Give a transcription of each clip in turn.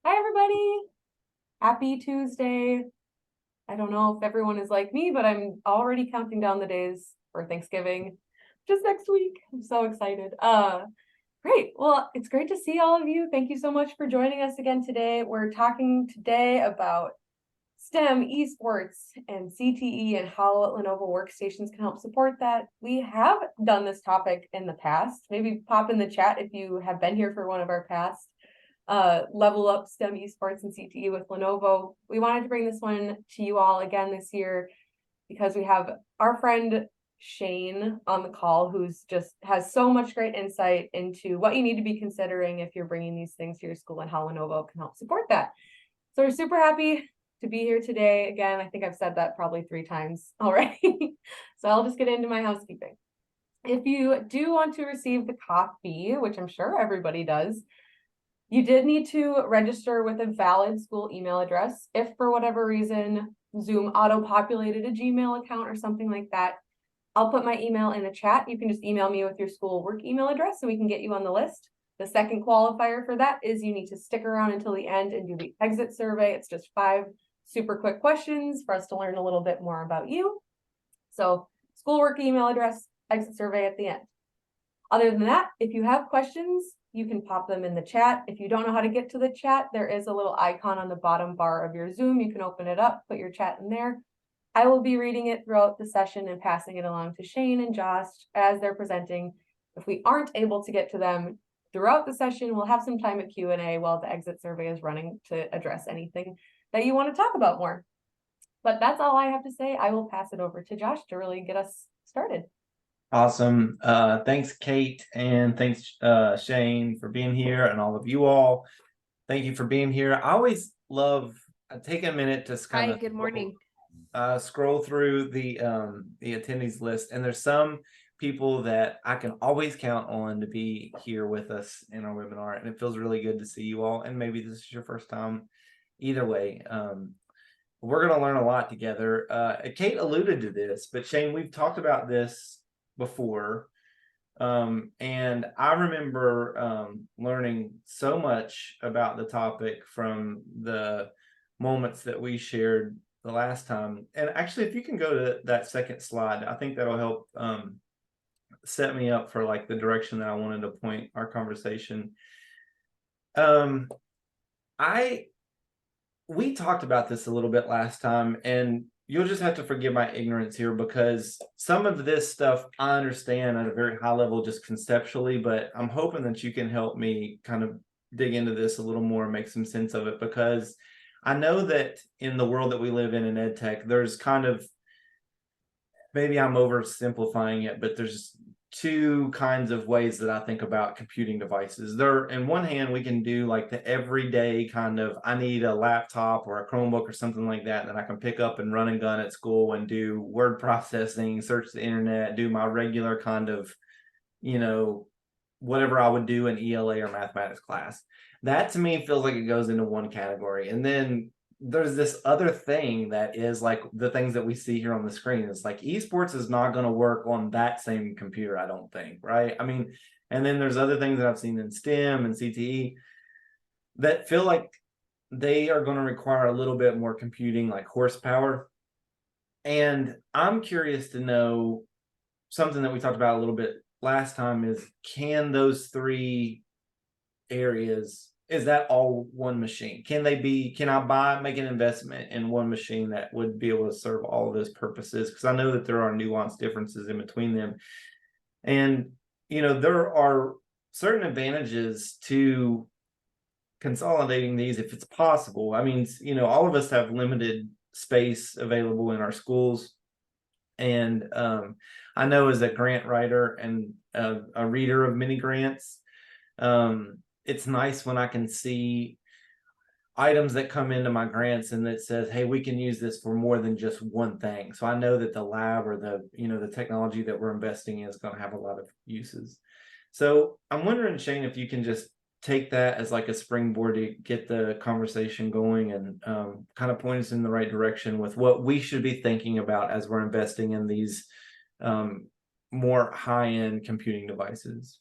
Hi, everybody. Happy Tuesday. I don't know if everyone is like me, but I'm already counting down the days for Thanksgiving, just next week. I'm so excited. Great. Well, it's great to see all of you. Thank you so much for joining us again today. We're talking today about STEM, esports, and CTE and how Lenovo Workstations can help support that. We have done this topic in the past. Maybe pop in the chat if you have been here for one of our past level up STEM esports and CTE with Lenovo. We wanted to bring this one to you all again this year because we have our friend Shane on the call, who's just has so much great insight into what you need to be considering if you're bringing these things to your school and how Lenovo can help support that. So we're super happy to be here today. Again, I think I've said that probably 3 times already. So I'll just get into my housekeeping. If you do want to receive the copy, which I'm sure everybody does, you did need to register with a valid school email address. If for whatever reason Zoom auto-populated a Gmail account or something like that, I'll put my email in the chat. You can just email me with your school work email address and we can get you on the list. The second qualifier for that is you need to stick around until the end and do the exit survey. It's just 5 super quick questions for us to learn a little bit more about you. So schoolwork email address, exit survey at the end. Other than that, if you have questions, you can pop them in the chat. If you don't know how to get to the chat, there is a little icon on the bottom bar of your Zoom. You can open it up, put your chat in there. I will be reading it throughout the session and passing it along to Shane and Josh as they're presenting. If we aren't able to get to them throughout the session, we'll have some time at Q&A while the exit survey is running to address anything that you want to talk about more. But that's all I have to say. I will pass it over to Josh to really get us started. Awesome. Thanks, Kate, and thanks, Shane, for being here, and all of you all. Thank you for being here. I always love taking a minute to kind Hi, of good morning. scroll through the attendees list, and there's some people that I can always count on to be here with us in our webinar, and it feels really good to see you all. And maybe this is your first time. Either way, we're going to learn a lot together. Kate alluded to this, but Shane, we've talked about this before, and I remember learning so much about the topic from the moments that we shared the last time. And actually, if you can go to that second slide, I think that'll help set me up for like the direction that I wanted to point our conversation. We talked about this a little bit last time, and you'll just have to forgive my ignorance here because some of this stuff I understand at a very high level just conceptually, but I'm hoping that you can help me kind of dig into this a little more and make some sense of it, because I know that in the world that we live in ed tech, there's kind of, maybe I'm oversimplifying it, but there's 2 kinds of ways that I think about computing devices. There, in one hand, we can do like the everyday kind of, I need a laptop or a Chromebook or something like that I can pick up and run and gun at school and do word processing, search the internet, do my regular kind of, whatever I would do in ELA or mathematics class. That to me feels like it goes into one category. And then there's this other thing that is like the things that we see here on the screen. It's like esports is not going to work on that same computer, I don't think, right? I mean, and then there's other things that I've seen in STEM and CTE that feel like they are going to require a little bit more computing, like horsepower. And I'm curious to know something that we talked about a little bit last time is, can those 3 areas, is that all one machine? Can I make an investment in one machine that would be able to serve all of those purposes? Because I know that there are nuanced differences in between them. And, there are certain advantages to consolidating these if it's possible. I mean, all of us have limited space available in our schools. And I know as a grant writer and a reader of many grants, it's nice when I can see items that come into my grants and that says, hey, we can use this for more than just one thing. So I know that the lab or the technology that we're investing in is going to have a lot of uses. So I'm wondering, Shane, if you can just take that as like a springboard to get the conversation going and kind of point us in the right direction with what we should be thinking about as we're investing in these more high-end computing devices.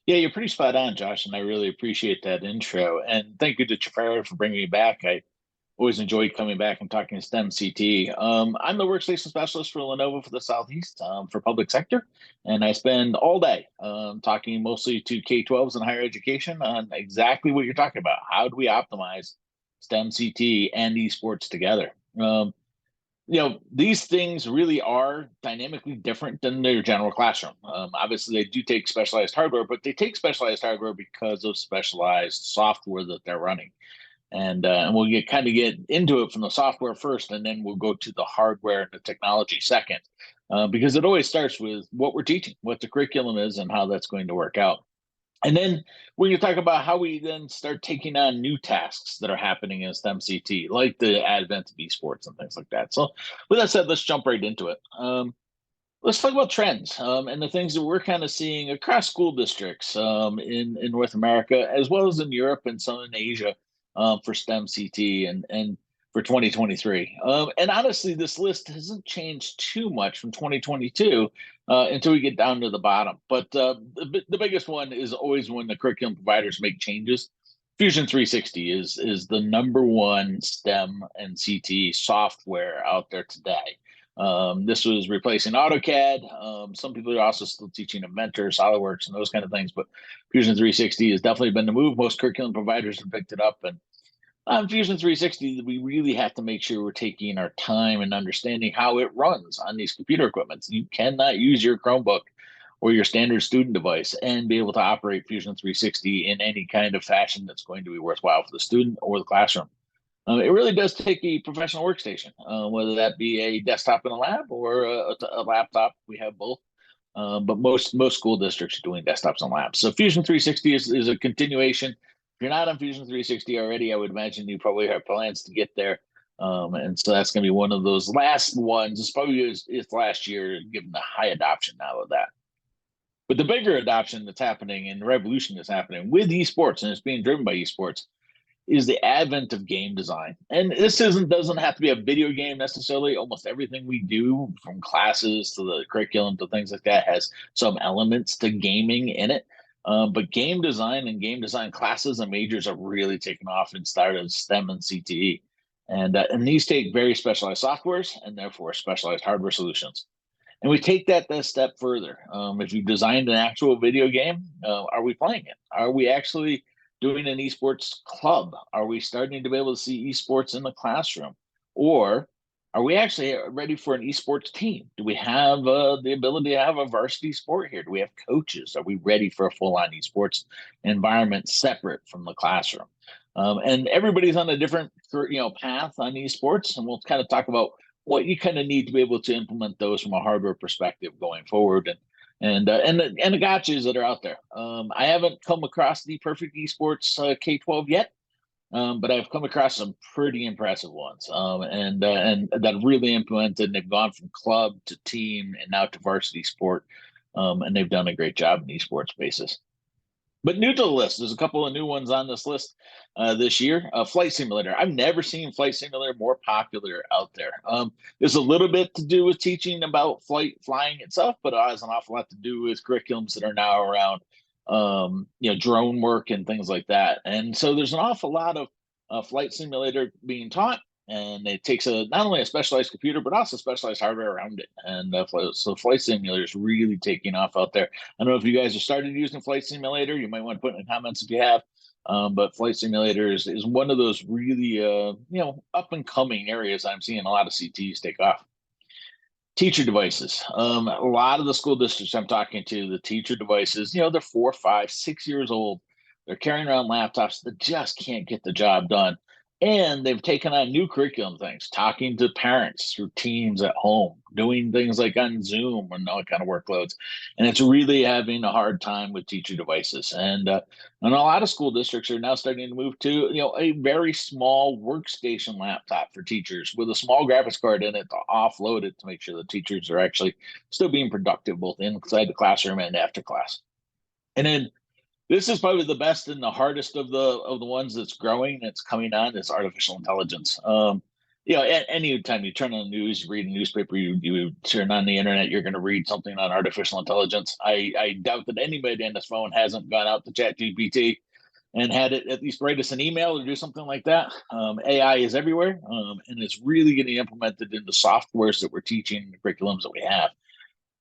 Yeah, you're pretty spot on, Josh, and I really appreciate that intro. And thank you to Jafar for bringing me back. I always enjoy coming back and talking to STEM CT. I'm the workstation specialist for Lenovo for the Southeast for public sector, and I spend all day talking mostly to K-12s and higher education on exactly what you're talking about. How do we optimize STEM CT and esports together? These things really are dynamically different than their general classroom. Obviously, they do take specialized hardware, but they take specialized hardware because of specialized software that they're running. And we'll get into it from the software first, and then we'll go to the hardware and the technology second, because it always starts with what we're teaching, what the curriculum is, and how that's going to work out. And then when you talk about how we then start taking on new tasks that are happening in STEM CT, like the advent of esports and things like that. So, with that said, let's jump right into it. Let's talk about trends and the things that we're kind of seeing across school districts in North America, as well as in Europe and some in Asia for STEM CT and for 2023. And honestly, this list hasn't changed too much from 2022 until we get down to the bottom. But the biggest one is always when the curriculum providers make changes. Fusion 360 is the number one STEM and CT software out there today. This was replacing AutoCAD. Some people are also still teaching Inventor, SolidWorks, and those kind of things. But Fusion 360 has definitely been the move. Most curriculum providers have picked it up. And on Fusion 360, we really have to make sure we're taking our time and understanding how it runs on these computer equipments. You cannot use your Chromebook or your standard student device and be able to operate Fusion 360 in any kind of fashion that's going to be worthwhile for the student or the classroom. It really does take a professional workstation, whether that be a desktop in a lab or a laptop. We have both, but most school districts are doing desktops and labs. So Fusion 360 is a continuation. If you're not on Fusion 360 already, I would imagine you probably have plans to get there. And so that's going to be one of those last ones. It's probably its last year, given the high adoption now of that. But the bigger adoption that's happening and the revolution that's happening with esports, and it's being driven by esports, is the advent of game design. And this doesn't have to be a video game necessarily. Almost everything we do, from classes to the curriculum to things like that, has some elements to gaming in it. But game design and game design classes and majors are really taken off inside of STEM and CTE. And these take very specialized softwares and therefore specialized hardware solutions. And we take that a step further. If you've designed an actual video game, are we playing it? Are we actually doing an esports club? Are we starting to be able to see esports in the classroom? Or are we actually ready for an esports team? Do we have the ability to have a varsity sport here? Do we have coaches? Are we ready for a full-on esports environment separate from the classroom? And everybody's on a different path on esports, and we'll kind of talk about what you kind of need to be able to implement those from a hardware perspective going forward, and the gotchas that are out there. I haven't come across the perfect esports K-12 yet, but I've come across some pretty impressive ones, and that really implemented. And they've gone from club to team and now to varsity sport, and they've done a great job in esports basis. But new to the list, there's a couple of new ones on this list this year. Flight Simulator. I've never seen Flight Simulator more popular out there. There's a little bit to do with teaching about flying itself, but it has an awful lot to do with curriculums that are now around, drone work and things like that. And so there's an awful lot of Flight Simulator being taught, and it takes not only a specialized computer but also specialized hardware around it. And so Flight Simulator is really taking off out there. I don't know if you guys have started using Flight Simulator. You might want to put in the comments if you have. But Flight Simulator is one of those really up and coming areas I'm seeing a lot of CTs take off. Teacher devices. A lot of the school districts I'm talking to, the teacher devices, they're 4, 5, 6 years old. They're carrying around laptops that just can't get the job done. And they've taken on new curriculum things, talking to parents through teams at home, doing things like on Zoom and all kind of workloads. And it's really having a hard time with teacher devices. And a lot of school districts are now starting to move to, a very small workstation laptop for teachers with a small graphics card in it to offload it to make sure the teachers are actually still being productive both inside the classroom and after class. And then this is probably the best and the hardest of the ones that's growing, that's coming on, is artificial intelligence. anytime you turn on the news, you read a newspaper, you turn on the internet, you're going to read something on artificial intelligence. I doubt that anybody on this phone hasn't gone out to ChatGPT and had it at least write us an email or do something like that. AI is everywhere, and it's really getting implemented in the softwares that we're teaching, the curriculums that we have.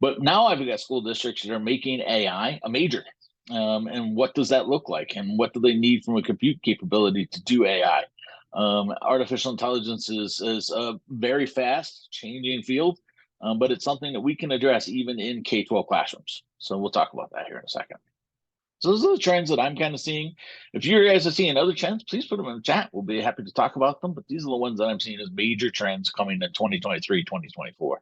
But now I've got school districts that are making AI a major. And what does that look like? And what do they need from a compute capability to do AI? Artificial intelligence is a very fast changing field, but it's something that we can address even in K-12 classrooms. So we'll talk about that here in a second. So those are the trends that I'm kind of seeing. If you guys are seeing other trends, please put them in the chat. We'll be happy to talk about them. But these are the ones that I'm seeing as major trends coming in 2023, 2024.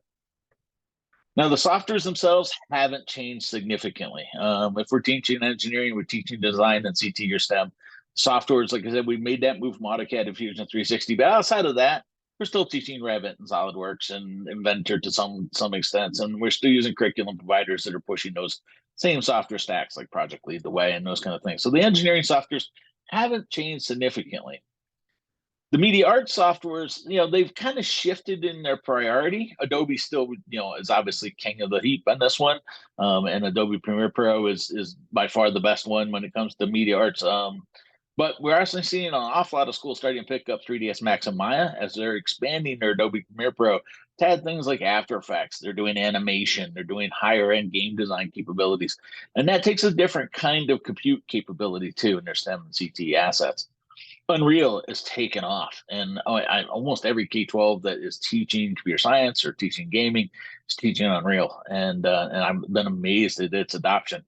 Now, the softwares themselves haven't changed significantly. If we're teaching engineering, we're teaching design and CTE or STEM. Softwares, like I said, we made that move from AutoCAD to Fusion 360. But outside of that, we're still teaching Revit and SolidWorks and Inventor to some extent. And we're still using curriculum providers that are pushing those same software stacks like Project Lead the Way and those kind of things. So the engineering softwares haven't changed significantly. The media art softwares, they've kind of shifted in their priority. Adobe still, is obviously king of the heap on this one. And Adobe Premiere Pro is by far the best one when it comes to media arts. But we're actually seeing an awful lot of schools starting to pick up 3ds Max and Maya as they're expanding their Adobe Premiere Pro to add things like After Effects. They're doing animation. They're doing higher end game design capabilities. And that takes a different kind of compute capability too in their STEM and CTE assets. Unreal is taken off, and almost every K-12 that is teaching computer science or teaching gaming is teaching Unreal, and I've been amazed at its adoption.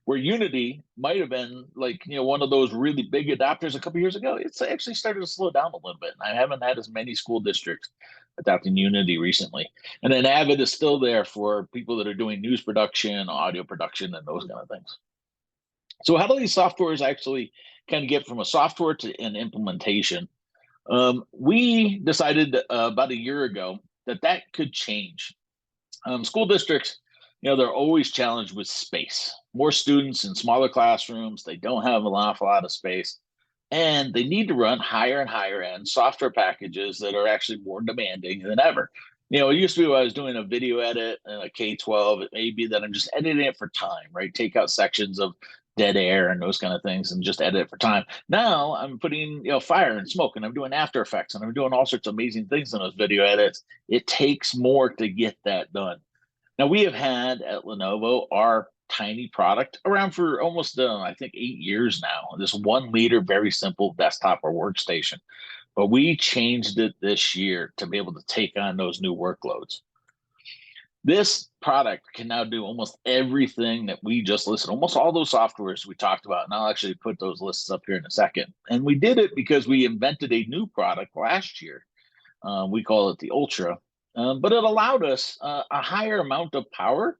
Where Unity might have been one of those really big adopters a couple years ago, it's actually started to slow down a little bit. I haven't had as many school districts adopting Unity recently, and then Avid is still there for people that are doing news production, audio production, and those kind of things. So how do these softwares actually kind of get from a software to an implementation? We decided about a year ago that could change. School districts, they're always challenged with space. More students in smaller classrooms, they don't have an awful lot of space, and they need to run higher and higher end software packages that are actually more demanding than ever. It used to be when I was doing a video edit in a K-12, it may be that I'm just editing it for time, right? Take out sections of dead air and those kind of things and just edit it for time. Now I'm putting fire and smoke, and I'm doing After Effects, and I'm doing all sorts of amazing things in those video edits. It takes more to get that done. Now, we have had at Lenovo our tiny product around for almost I think 8 years now. This 1 liter, very simple desktop or workstation, but we changed it this year to be able to take on those new workloads. This product can now do almost everything that we just listed, almost all those softwares we talked about. And I'll actually put those lists up here in a second. And we did it because we invented a new product last year. We call it the Ultra, but it allowed us a higher amount of power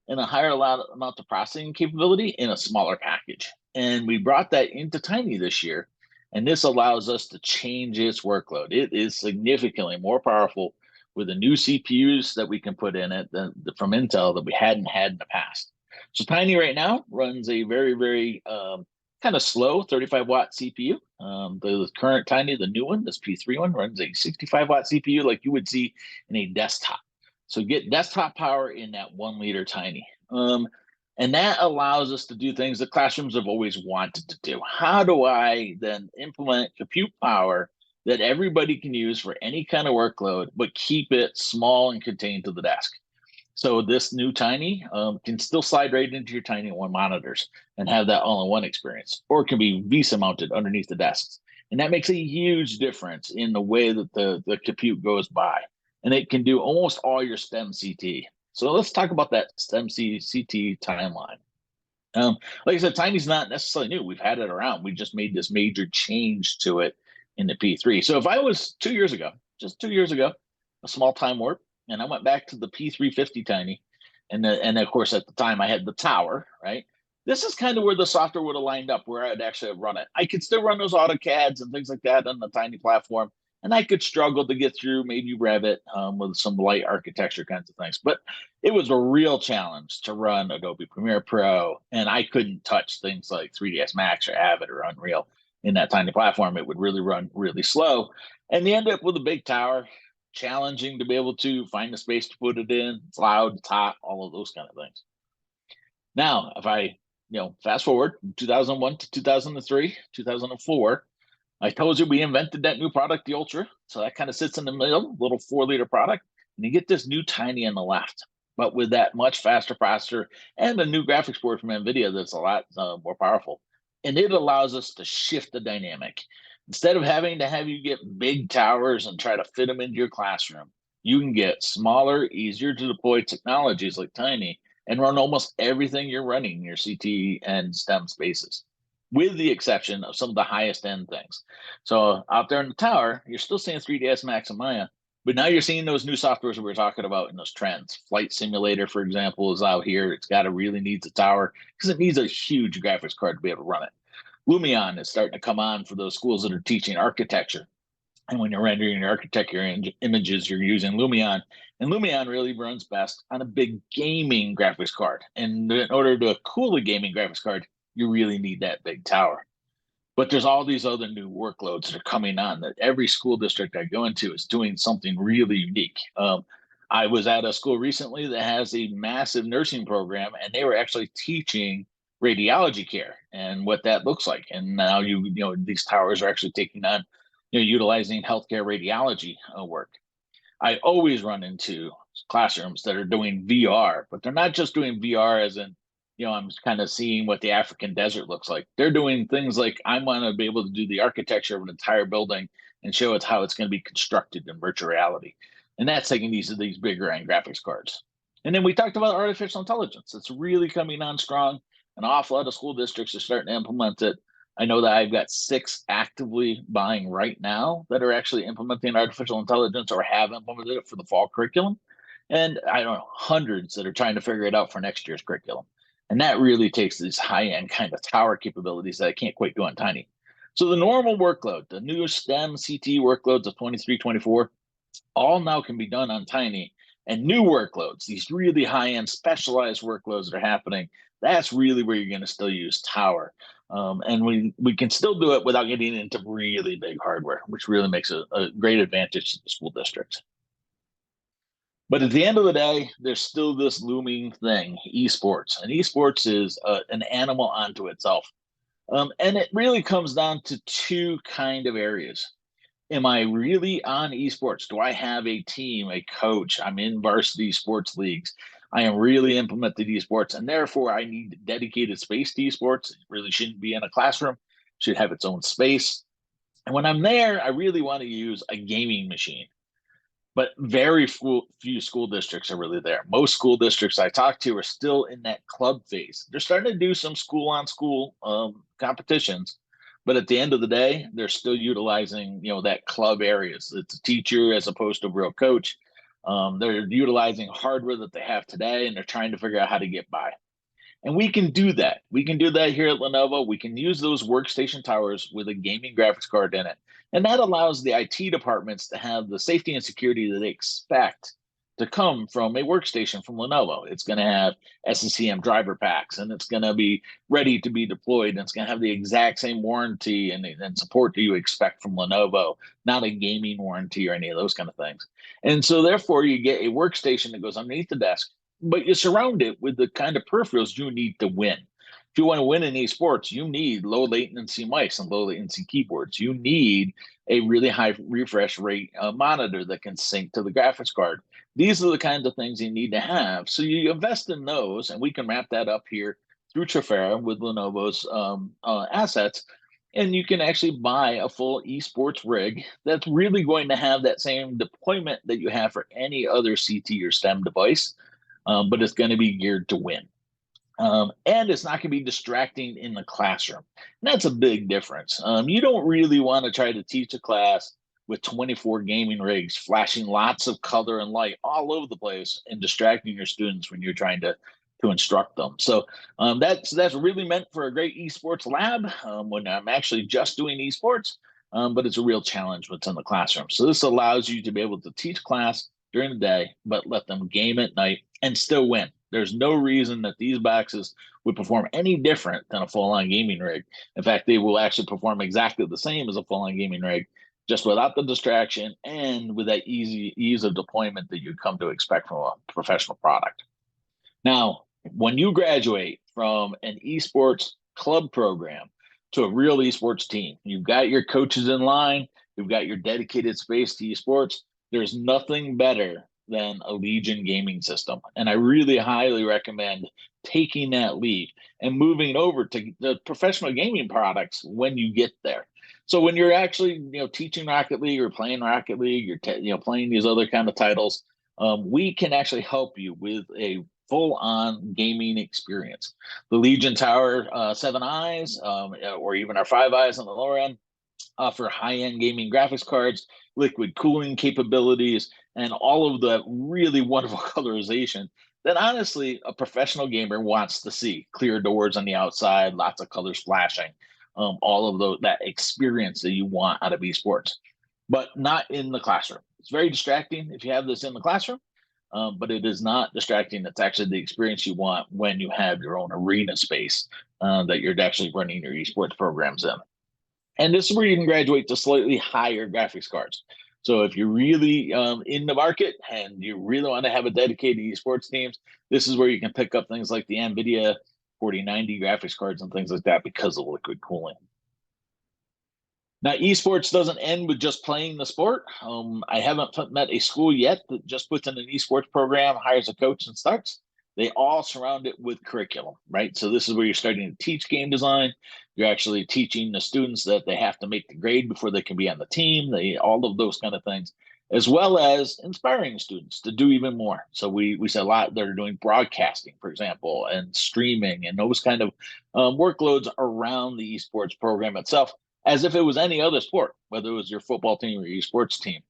and a higher amount of processing capability in a smaller package. And we brought that into Tiny this year. And this allows us to change its workload. It is significantly more powerful with the new CPUs that we can put in it from Intel that we hadn't had in the past. So Tiny right now runs a very, very kind of slow 35-watt CPU. The current Tiny, the new one, this P3 one, runs a 65-watt CPU like you would see in a desktop. So get desktop power in that 1 liter Tiny. And that allows us to do things that classrooms have always wanted to do. How do I then implement compute power that everybody can use for any kind of workload, but keep it small and contained to the desk? So this new Tiny can still slide right into your Tiny One monitors and have that all-in-one experience, or it can be VESA mounted underneath the desks. And that makes a huge difference in the way that the compute goes by. And it can do almost all your STEM CT. So let's talk about that STEM CT timeline. Like I said, Tiny's not necessarily new. We've had it around. We just made this major change to it in the P3. So if I was 2 years ago, just 2 years ago, a small time warp, and I went back to the P350 Tiny, and of course at the time I had the tower, right? This is kind of where the software would have lined up, where I'd actually have run it. I could still run those AutoCADs and things like that on the Tiny platform, and I could struggle to get through maybe Revit with some light architecture kinds of things. But it was a real challenge to run Adobe Premiere Pro, and I couldn't touch things like 3ds Max or Avid or Unreal. in that tiny platform, it would really run really slow. And you end up with a big tower, challenging to be able to find the space to put it in. It's loud, it's hot, all of those kind of things. Now, if I fast forward from 2001 to 2003, 2004, I told you we invented that new product, the Ultra. So that kind of sits in the middle, little 4-liter product. And you get this new Tiny on the left, but with that much faster processor and a new graphics board from NVIDIA that's a lot more powerful. And it allows us to shift the dynamic. Instead of having to have you get big towers and try to fit them into your classroom, you can get smaller, easier to deploy technologies like Tiny and run almost everything you're running in your CTE and STEM spaces, with the exception of some of the highest end things. So out there in the tower, you're still seeing 3ds Max and Maya, but now you're seeing those new softwares that we were talking about in those trends. Flight Simulator, for example, is out here. It's really needs a tower because it needs a huge graphics card to be able to run it. Lumion is starting to come on for those schools that are teaching architecture. And when you're rendering your architecture images, you're using Lumion. And Lumion really runs best on a big gaming graphics card. And in order to cool a gaming graphics card, you really need that big tower. But there's all these other new workloads that are coming on that every school district I go into is doing something really unique. I was at a school recently that has a massive nursing program, and they were actually teaching radiology care and what that looks like. And now these towers are actually taking on utilizing healthcare radiology work. I always run into classrooms that are doing VR, but they're not just doing VR as in, I'm kind of seeing what the African desert looks like. They're doing things like I want to be able to do the architecture of an entire building and show it how it's going to be constructed in virtual reality. And that's taking these bigger end graphics cards. And then we talked about artificial intelligence. It's really coming on strong. An awful lot of school districts are starting to implement it. I know that I've got 6 actively buying right now that are actually implementing artificial intelligence or have implemented it for the fall curriculum. And I don't know, hundreds that are trying to figure it out for next year's curriculum. And that really takes these high-end kind of tower capabilities that I can't quite do on Tiny. So the normal workload, the new STEM CTE workloads of 23, 24, all now can be done on Tiny. And new workloads, these really high-end specialized workloads that are happening, that's really where you're going to still use Tower. And we can still do it without getting into really big hardware, which really makes a great advantage to the school districts. But at the end of the day, there's still this looming thing, esports. And esports is an animal unto itself. And it really comes down to 2 kind of areas. Am I really on esports? Do I have a team, a coach? I'm in varsity sports leagues. I am really implemented esports, and therefore I need dedicated space to esports. It really shouldn't be in a classroom, should have its own space. And when I'm there, I really want to use a gaming machine. But very few school districts are really there. Most school districts I talk to are still in that club phase. They're starting to do some school-on-school competitions, but at the end of the day, they're still utilizing that club areas. It's a teacher as opposed to a real coach. They're utilizing hardware that they have today, and they're trying to figure out how to get by. And we can do that. We can do that here at Lenovo. We can use those workstation towers with a gaming graphics card in it. And that allows the IT departments to have the safety and security that they expect to come from a workstation from Lenovo. It's going to have SCCM driver packs, and it's going to be ready to be deployed. And it's going to have the exact same warranty and support that you expect from Lenovo, not a gaming warranty or any of those kind of things. And so therefore, you get a workstation that goes underneath the desk, but you surround it with the kind of peripherals you need to win. If you want to win in esports, you need low latency mics and low latency keyboards. You need a really high refresh rate monitor that can sync to the graphics card. These are the kinds of things you need to have. So you invest in those, and we can wrap that up here through Trifera with Lenovo's assets. And you can actually buy a full esports rig that's really going to have that same deployment that you have for any other CT or STEM device. But it's going to be geared to win. And it's not going to be distracting in the classroom. And that's a big difference. You don't really want to try to teach a class with 24 gaming rigs, flashing lots of color and light all over the place and distracting your students when you're trying to instruct them. So that's really meant for a great esports lab when I'm actually just doing esports, but it's a real challenge what's in the classroom. So this allows you to be able to teach class during the day, but let them game at night and still win. There's no reason that these boxes would perform any different than a full-on gaming rig. In fact, they will actually perform exactly the same as a full-on gaming rig, just without the distraction and with that ease of deployment that you'd come to expect from a professional product. Now, when you graduate from an esports club program to a real esports team, you've got your coaches in line, you've got your dedicated space to esports. There's nothing better than a Legion gaming system. And I really highly recommend taking that leap and moving over to the professional gaming products when you get there. So when you're actually, teaching Rocket League or playing Rocket League, you're, playing these other kind of titles, we can actually help you with a full-on gaming experience. The Legion Tower 7 Eyes, or even our 5 Eyes on the lower end, offer high-end gaming graphics cards, liquid cooling capabilities, and all of the really wonderful colorization that honestly a professional gamer wants to see. Clear doors on the outside, lots of colors flashing, all of that experience that you want out of esports, but not in the classroom. It's very distracting if you have this in the classroom, but it is not distracting. It's actually the experience you want when you have your own arena space that you're actually running your esports programs in. And this is where you can graduate to slightly higher graphics cards. So if you're really in the market and you really want to have a dedicated esports teams, this is where you can pick up things like the NVIDIA 4090 graphics cards and things like that because of liquid cooling. Now, esports doesn't end with just playing the sport. I haven't met a school yet that just puts in an esports program, hires a coach, and starts. They all surround it with curriculum, right? So this is where you're starting to teach game design. You're actually teaching the students that they have to make the grade before they can be on the team. All of those kind of things, as well as inspiring students to do even more. So we see a lot that are doing broadcasting, for example, and streaming and those kind of workloads around the esports program itself, as if it was any other sport, whether it was your football team or your esports team.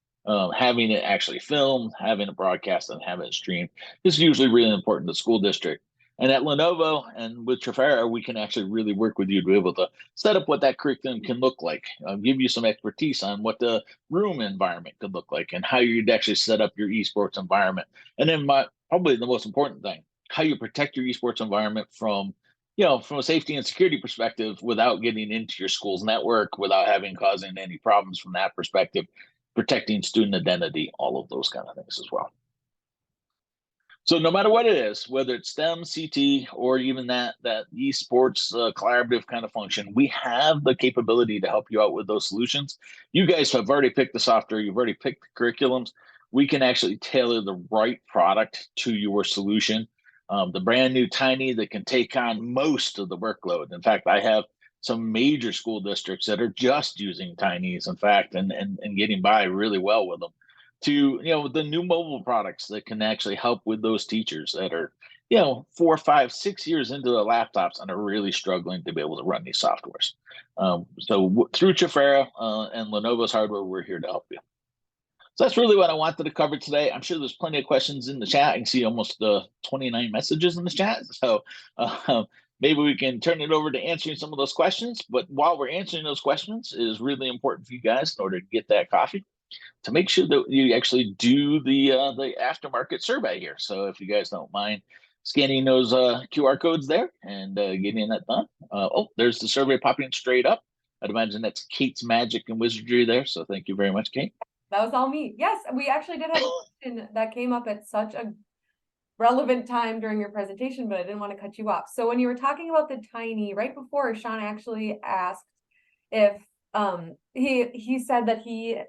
Having it actually filmed, having it broadcast, and having it streamed is usually really important to the school district. And at Lenovo and with Trafera, we can actually really work with you to be able to set up what that curriculum can look like, give you some expertise on what the room environment could look like and how you'd actually set up your esports environment. And then probably the most important thing, how you protect your esports environment from a safety and security perspective without getting into your school's network, without causing any problems from that perspective, protecting student identity, all of those kind of things as well. So no matter what it is, whether it's STEM, CT, or even that esports collaborative kind of function, we have the capability to help you out with those solutions. You guys have already picked the software, you've already picked the curriculums. We can actually tailor the right product to your solution. The brand new Tiny that can take on most of the workload. In fact, I have some major school districts that are just using Tinies, in fact, and getting by really well with them, to the new mobile products that can actually help with those teachers that are 4, 5, 6 years into the laptops and are really struggling to be able to run these softwares. So through Trafera and Lenovo's hardware, we're here to help you. So that's really what I wanted to cover today. I'm sure there's plenty of questions in the chat. I can see almost 29 messages in the chat. So maybe we can turn it over to answering some of those questions. But while we're answering those questions, it is really important for you guys in order to get that coffee to make sure that you actually do the aftermarket survey here. So if you guys don't mind scanning those QR codes there and getting that done. There's the survey popping straight up. I'd imagine that's Kate's magic and wizardry there. So thank you very much, Kate. That was all me. Yes, we actually did have a question that came up at such a relevant time during your presentation, but I didn't want to cut you off. So when you were talking about the Tiny, right before, Sean actually asked if he said that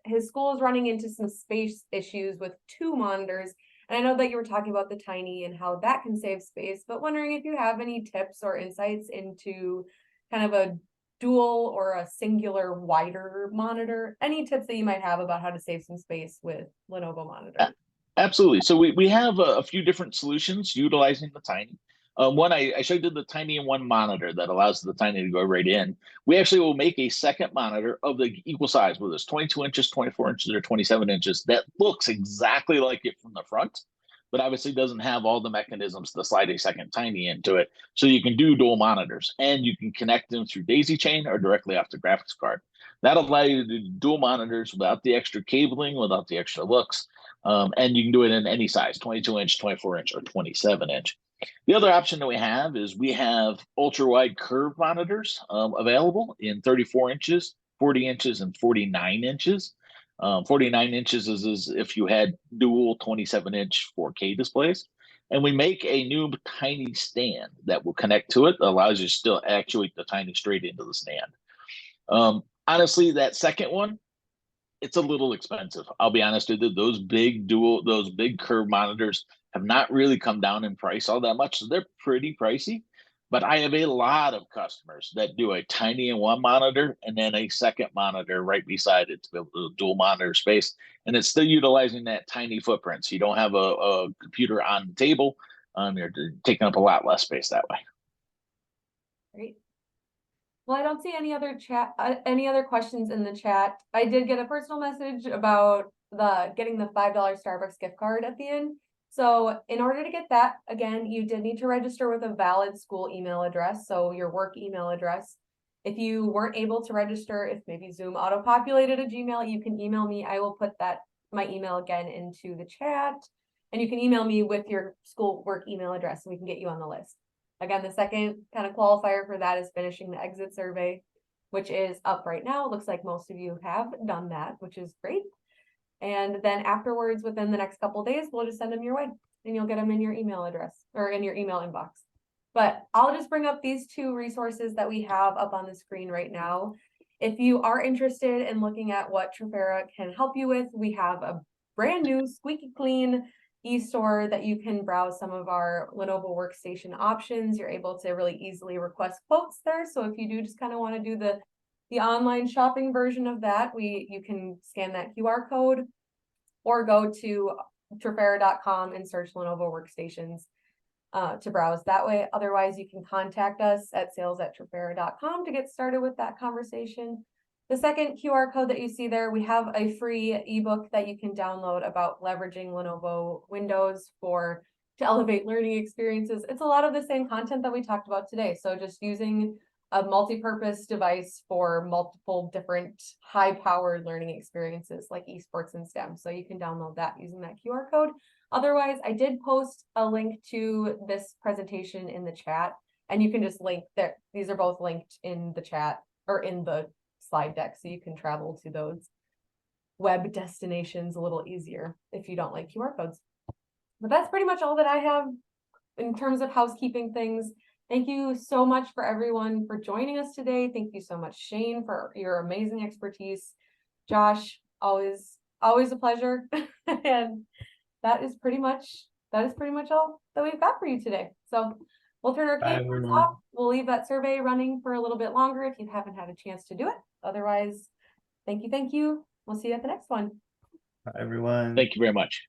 his school is running into some space issues with 2 monitors. And I know that you were talking about the Tiny and how that can save space, but wondering if you have any tips or insights into kind of a dual or a singular wider monitor, any tips that you might have about how to save some space with Lenovo monitor. Absolutely. So we have a few different solutions utilizing the Tiny. One, I showed you the Tiny in one monitor that allows the Tiny to go right in. We actually will make a second monitor of the equal size, whether it's 22 inches, 24 inches, or 27 inches, that looks exactly like it from the front, but obviously doesn't have all the mechanisms to slide a second Tiny into it. So you can do dual monitors, and you can connect them through daisy chain or directly off the graphics card. That'll allow you to do dual monitors without the extra cabling, without the extra looks. And you can do it in any size, 22-inch, 24-inch, or 27-inch. The other option that we have is we have ultra wide curve monitors available in 34 inches, 40 inches, and 49 inches. 49 inches is if you had dual 27-inch 4K displays. And we make a new tiny stand that will connect to it that allows you to still actuate the tiny straight into the stand. Honestly, that second one, it's a little expensive. I'll be honest with you. Those big curve monitors have not really come down in price all that much. So they're pretty pricey. But I have a lot of customers that do a tiny in one monitor and then a second monitor right beside it to be able to dual monitor space. And it's still utilizing that tiny footprint. So you don't have a computer on the table. You're taking up a lot less space that way. Great. Well, I don't see any other questions in the chat. I did get a personal message about getting the $5 Starbucks gift card at the end. So in order to get that, again, you did need to register with a valid school email address, so your work email address. If you weren't able to register, if maybe Zoom auto-populated a Gmail, you can email me. I will put my email again into the chat, and you can email me with your school work email address and we can get you on the list. Again, the second kind of qualifier for that is finishing the exit survey, which is up right now. It looks like most of you have done that, which is great. And then afterwards, within the next couple of days, we'll just send them your way and you'll get them in your email address or in your email inbox. But I'll just bring up these two resources that we have up on the screen right now. If you are interested in looking at what Trifera can help you with, we have a brand new squeaky clean e-store that you can browse some of our Lenovo Workstation options. You're able to really easily request quotes there. So if you do just kind of want to do the online shopping version of that, you can scan that QR code or go to Trifera.com and search Lenovo Workstations to browse that way. Otherwise, you can contact us at sales@trifera.com to get started with that conversation. The second QR code that you see there, we have a free ebook that you can download about leveraging Lenovo Windows to elevate learning experiences. It's a lot of the same content that we talked about today. So just using a multi-purpose device for multiple different high-powered learning experiences like esports and STEM. So you can download that using that QR code. Otherwise, I did post a link to this presentation in the chat, and you can just link there. These are both linked in the chat or in the slide deck, so you can travel to those web destinations a little easier if you don't like QR codes. But that's pretty much all that I have in terms of housekeeping things. Thank you so much for everyone for joining us today. Thank you so much, Shane, for your amazing expertise. Josh, always a pleasure. And that is pretty much all that we've got for you today. So we'll turn our cameras off. We'll leave that survey running for a little bit longer if you haven't had a chance to do it. Otherwise, thank you. We'll see you at the next one. Bye, everyone. Thank you very much.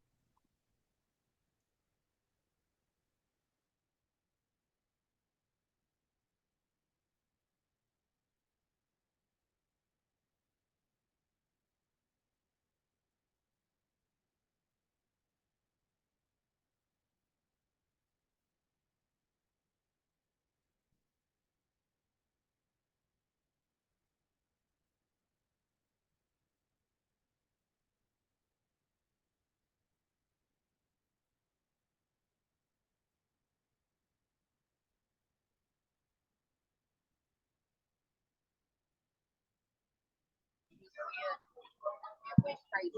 Crazy.